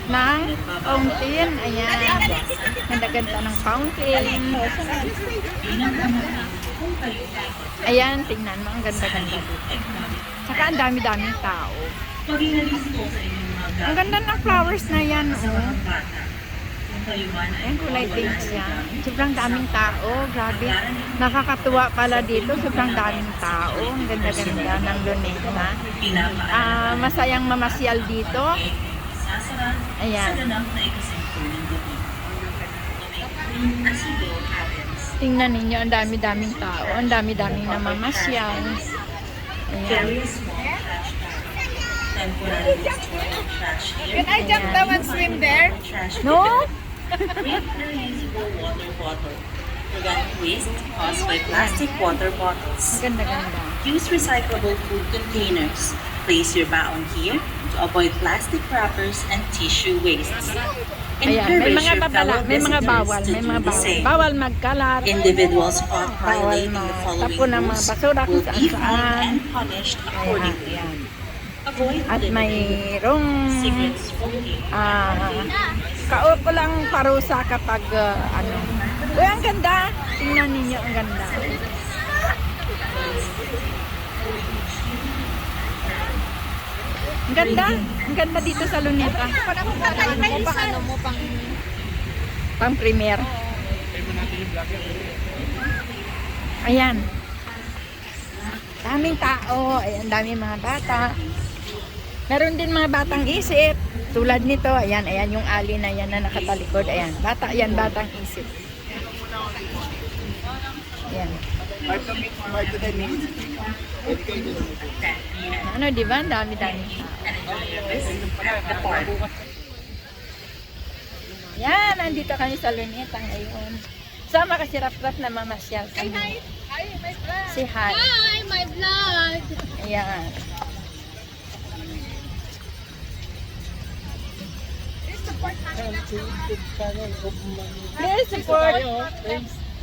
ng fountain. Ayan. Ganda-ganda ng fountain. Ayan, tingnan mo. Ang ganda-ganda dito. Saka ang dami-daming tao. Ang ganda ng flowers na yan, oh. Ayan, kulay pink siya. Sobrang daming tao. Grabe. Nakakatuwa pala dito. Sobrang daming tao. Ang ganda-ganda ng Luneta. Masayang mamasyal dito. Ayan. Tingnan ninyo, ang dami-daming tao. Ang dami-daming namamasyal. Ayan. Can I jump down and swim there? No? Reusable water bottle. Prevent waste caused by plastic water bottles. Ang ganda-ganda. Use recyclable food containers. Place your baon here to avoid plastic wrappers and tissue wastes. Ayan, may Encourage mga your babala, fellow may mga visitors bawal, to may do mga the bawal. same. Bawal magkalat, Individuals caught bawal violating the following magtapon ng mga rules basura kung will be saan-saan. fined and punished Ayan, accordingly. ayan. Avoid At limiting mayroong cigarette smoking. kaupo lang parusa kapag ano. Uy, ang ganda. Tingnan ninyo, ang ganda. Ang ganda. Ang ganda dito sa Luneta. Pang premier. Ayan. Daming tao. Ayan, daming mga bata. Meron din mga batang isip. Tulad nito, ayan, ayan yung ali na yan na nakatalikod. Ayan, bata yan, batang isip. Ayan. Ano, di ba? Ang dami-dami. Yan, nandito kami sa Luneta ngayon. Sama kasi Rap-Rap na mamasyal kami. Hi, my vlog. Si Hi. Hi, my vlog. Ayan. Please support.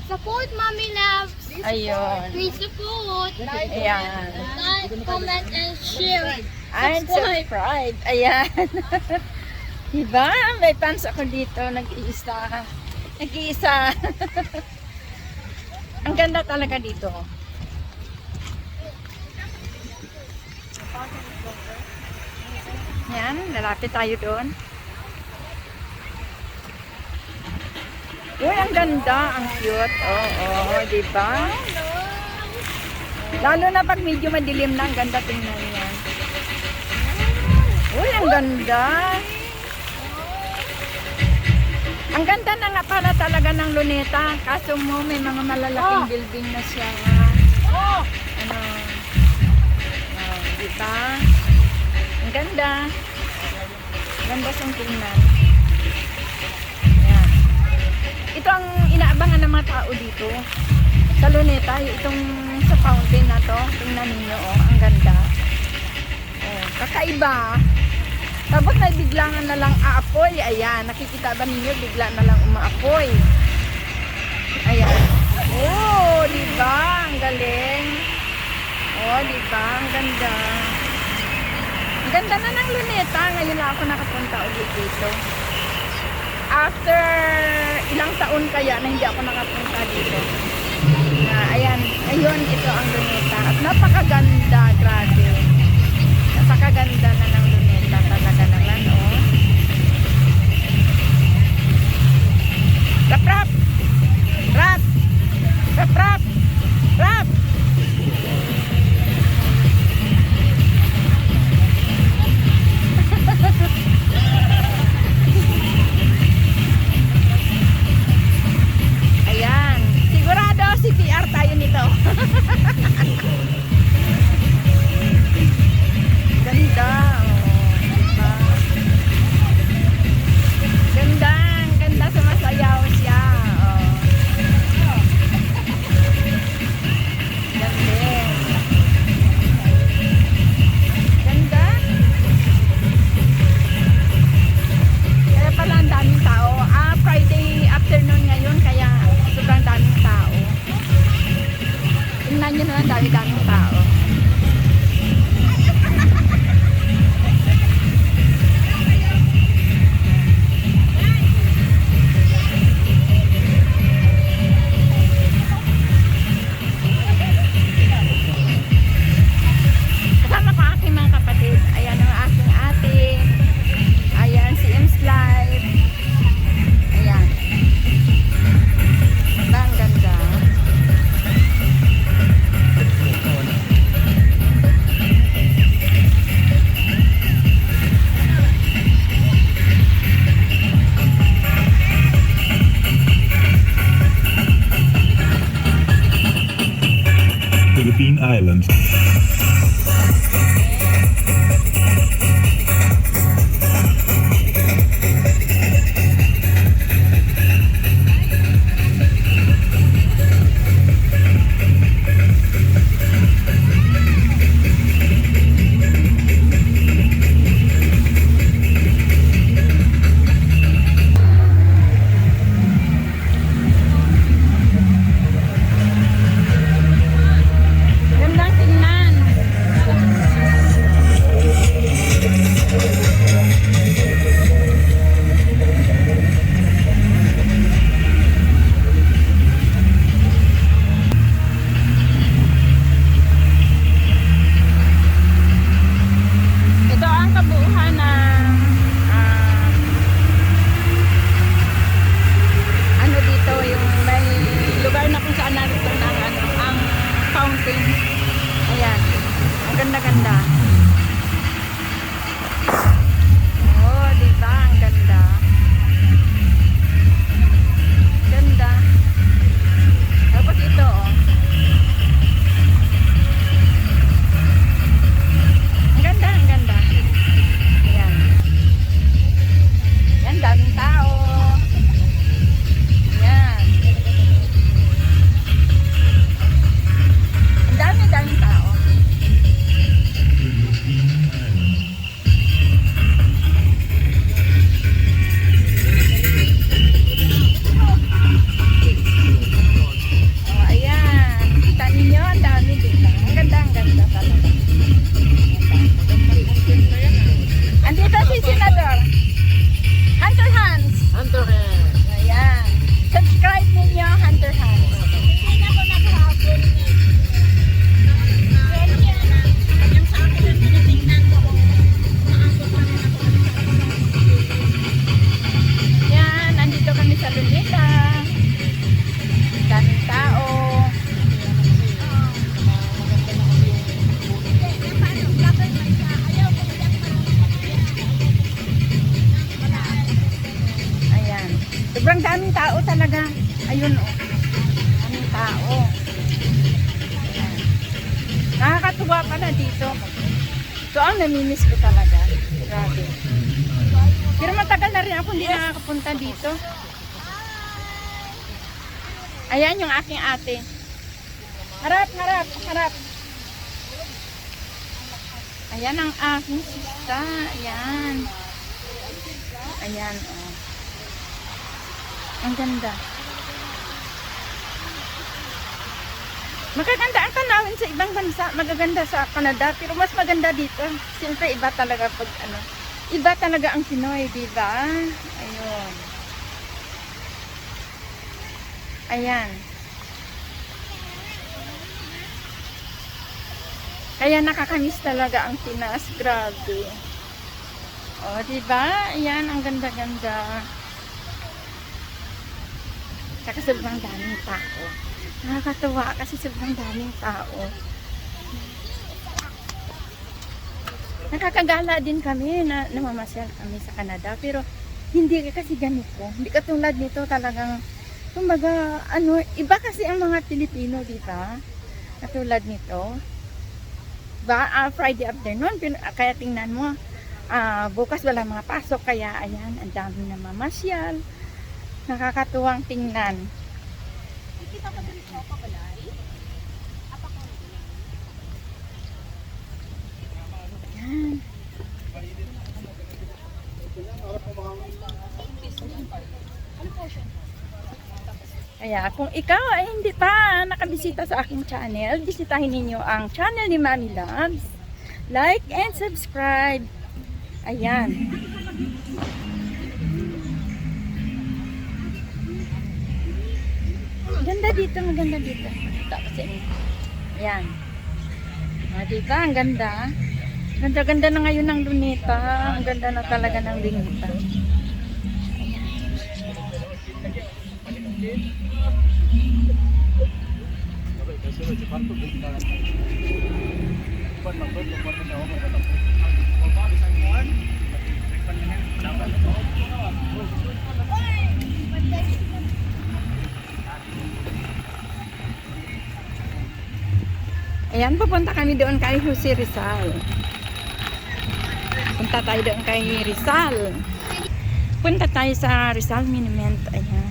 Support Mommy Loves. Ayun. Please support. Ayan. Like, comment, and share. And subscribe. Ayan. Diba? May fans ako dito. Nag-iisa. Nag-iisa. Ang ganda talaga dito. Yan. Lalapit tayo doon. Uy, ang ganda. Ang cute. Oo, diba? Lalo na pag medyo madilim na. Ang ganda tingnan yan. Uy, ang ganda. Ang ganda na nga pala talaga ng Luneta. Kaso mo, may mga malalaking building na siya. Ano? Diba? Ang ganda. Ang ganda siyang tingnan. Ayan. Ito ang inaabangan ng mga tao dito. Sa Luneta, itong sa fountain na to. Tingnan ninyo, oh. Ang ganda. Oh, kakaiba. Tapos may biglangan na lang aapoy. Ayan, nakikita ba ninyo? Bigla na lang umaapoy. Ayan. Oh, diba? Ang galing. Oh, diba? Ang ganda. Ang ganda na ng Luneta. Ngayon lang ako nakapunta ulit dito. After ilang taon kaya na hindi ako nakapunta dito. Ayan, ngayon ito ang Luneta. At napakaganda, grabe. Napakaganda na ng Luneta talaga naman, oh. Rap, rap! Rap! Rap, rap! Rap! Ayan. Sigurado CTR tayo nito. Ganda. Oh. and Gandang tingnan. Ito ang kabuuhan ng ano dito, yung may lugar na kung saan narito ng ang fountain. Ayan. Ang ganda-ganda. Oh, diba? Ang ganda. Ganda. Tapos ito, oh. Ang ganda, ang ganda. Ayan. Ayan, daming tao. Ayan. Ang dami-daming tao. Oh, ayan. Kita ninyo, ang dami dito. Ang ganda talaga. Andito si Senador. Hunter Hans. Hunter Hans. Ayan. Subscribe ninyo, Hunter Hans. Hindi na ako nag-habol. Yung sa akin ang tinitingnan ko kung maabot pa rin ako. Yan, andito kami sa Luneta. Daming tao. Ayan. Sobrang daming tao talaga. Ayun, oh. Daming tao. Ayan. Nakakatuwa pala dito. So, ang namimiss ko talaga. Grabe. Pero matagal na rin ako hindi nakakapunta dito. Ayan yung aking ate. Harap, harap, harap. Ayan ang aking sista. Ayan. Ayan, oh. Ang ganda. Magaganda ang tanawin sa ibang bansa. Magaganda sa Canada. Pero mas maganda dito. Siyempre iba talaga pag ano. Iba talaga ang Pinoy, diba? Ayun. Ayan. Kaya nakakamiss talaga ang Pinas. Grabe. O, diba? Ayan, ang ganda-ganda. Saka sobrang daming tao. Nakakatuwa kasi sobrang daming tao. Nakakagala din kami na namamasyal kami sa Canada. Pero hindi kasi ganito. Hindi katulad nito talagang, kumbaga, ano, iba kasi ang mga Pilipino, diba? Katulad nito. Friday afternoon, kaya tingnan mo, bukas wala mga pasok, kaya ayan, ang dami na mamasyal. Nakakatuwang tingnan. Ayan. Kaya kung ikaw ay hindi pa nakabisita sa aking channel, bisitahin ninyo ang channel ni Mami Loves. Like and subscribe. Ayan. Ganda dito, maganda dito. Tapos yun. Ayan. Diba? Ang ganda. Ganda-ganda na ngayon ng Luneta. Ang ganda na talaga ng Luneta. Ayan, papunta kami doon kay Jose Rizal. Punta tayo doon kay Rizal. Punta tayo sa Rizal Monument. Ayan.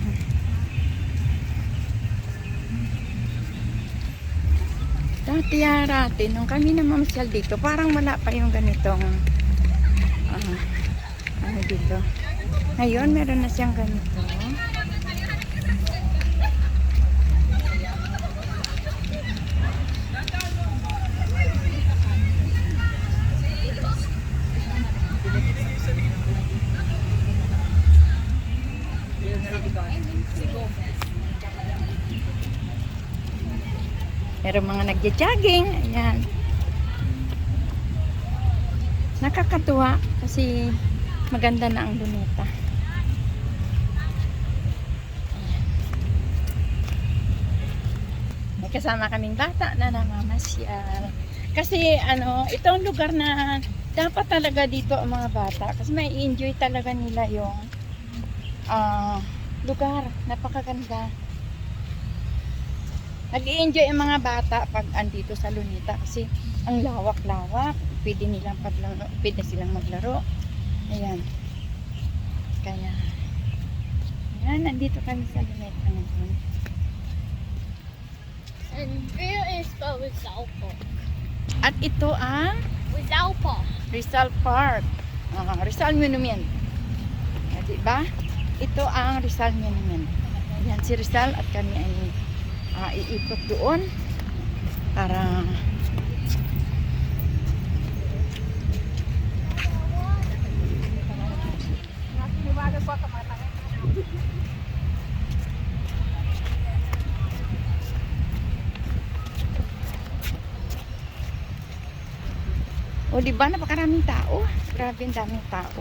Dati, nung kami namamasyal dito, parang wala pa yung ganitong ano dito. Ngayon, meron na siyang ganito. Meron mga nagja-jogging. Ayan. Nakakatuwa kasi maganda na ang Luneta. May kasama kaming bata na namamasyal. Kasi itong lugar na dapat talaga dito ang mga bata kasi may enjoy talaga nila yung lugar. Napakaganda. Nag-i-enjoy ang mga bata pag andito sa Luneta kasi ang lawak-lawak. Pwede silang maglaro. Ayan. Kaya, ayan, nandito kami sa Luneta ngayon. And here is the Rizal Park. At ito ang Rizal Park. Rizal Park. Rizal Monument. Diba? Ito ang Rizal Monument. Ayan si Rizal at kami ay iikot doon para o diba napakaraming tao, grabe ang daming tao,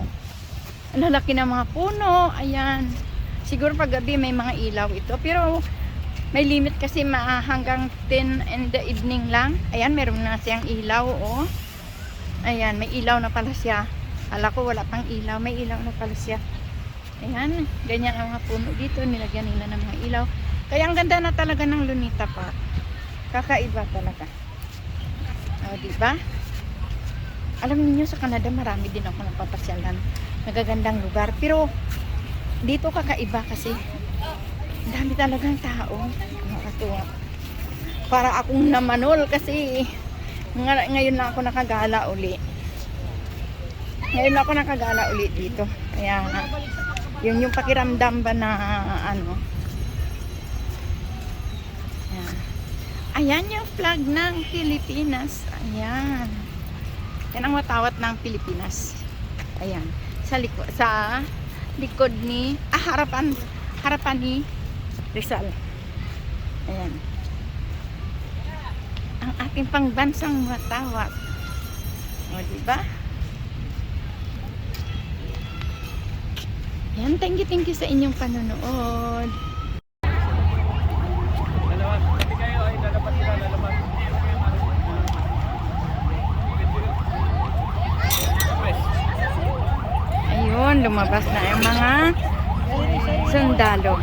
ang lalaki ng mga puno. Ayan, siguro pag gabi may mga ilaw ito pero may limit kasi hanggang 10 in the evening lang. Ayan, meron na siyang ilaw, oh. Ayan, may ilaw na pala siya. Akala ko wala pang ilaw, may ilaw na pala siya. Ayan, ganyan ang mga puno dito, nilagyan nila ng mga ilaw. Kaya ang ganda na talaga ng Luneta Park. Kakaiba talaga. O, diba? Alam niyo sa Canada, marami din ako napapasyalan. Nagagandang lugar. Pero, dito kakaiba kasi dami talagang tao. Nakakatuwa. Para akong namanol kasi ngayon lang ako nakagala uli. Ngayon ako nakagala uli dito. Kaya yun yung pakiramdam ba na Ayan yung flag ng Pilipinas. Ayan. Yan ang watawat ng Pilipinas. Ayan. Sa likod ni harapan ni Rizal. Ayan. Ang ating pangbansang watawat. O, diba? Ayan, thank you sa inyong panonood. Ayun, lumabas na yung mga sundalo.